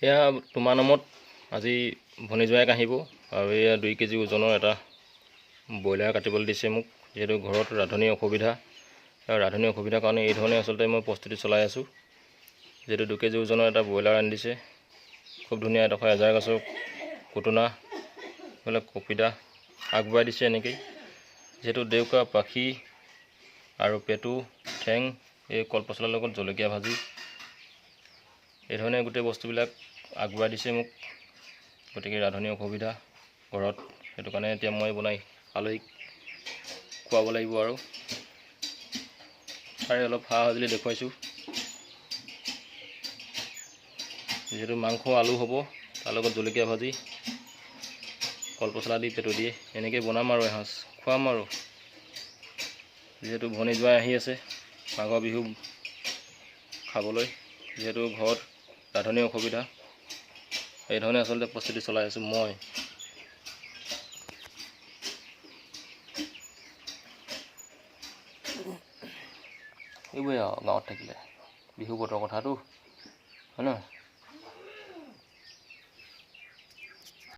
এয়া তোমাৰ নামত আজি ভনী জোৱাইক আহিব আৰু এয়া 2 কেজি ওজনৰ এটা ব্ৰইলাৰ কাটিবলৈ দিছে মোক, যিহেতু ঘৰত ৰান্ধনীৰ অসুবিধা। আৰু ৰান্ধনীৰ অসুবিধাৰ কাৰণে এই ধৰণে আচলতে মই প্ৰস্তুতি চলাই আছোঁ। যিহেতু 2 কেজি ওজনৰ এটা ব্ৰইলাৰ আনি দিছে, খুব ধুনীয়া এডোখৰ এজাৰ গছৰ কুটুনা এইবিলাক কপিদা আগবঢ়াই দিছে এনেকৈ। যিহেতু ডেউকা পাখি আৰু পেটু ঠেং এই কলপচলাৰ লগত জলকীয়া ভাজি এইধৰণে গোটেই বস্তুবিলাক আগবঢ়াই দিছে মোক। গতিকে ৰান্ধনীৰ অসুবিধা ঘৰত, সেইটো কাৰণে এতিয়া মই বনাই আলহীক খুৱাব লাগিব। আৰু তাৰে অলপ সা সঁজুলি দেখুৱাইছোঁ। যিহেতু মাংস আলু হ'ব, তাৰ লগত জলকীয়া ভাজি কলপচলা দি পেটু দিয়ে এনেকৈ বনাম আৰু এসাঁজ খুৱাম আৰু। যিহেতু ভনী জোৱাই আহি আছে মাঘৰ বিহু খাবলৈ, যিহেতু ঘৰত ৰান্ধনীৰ অসুবিধা, এইধৰণে আচলতে প্ৰস্তুতি চলাই আছোঁ মই। এইবোৰে আৰু গাঁৱত থাকিলে বিহু বতৰৰ কথাটো হয় নহয়।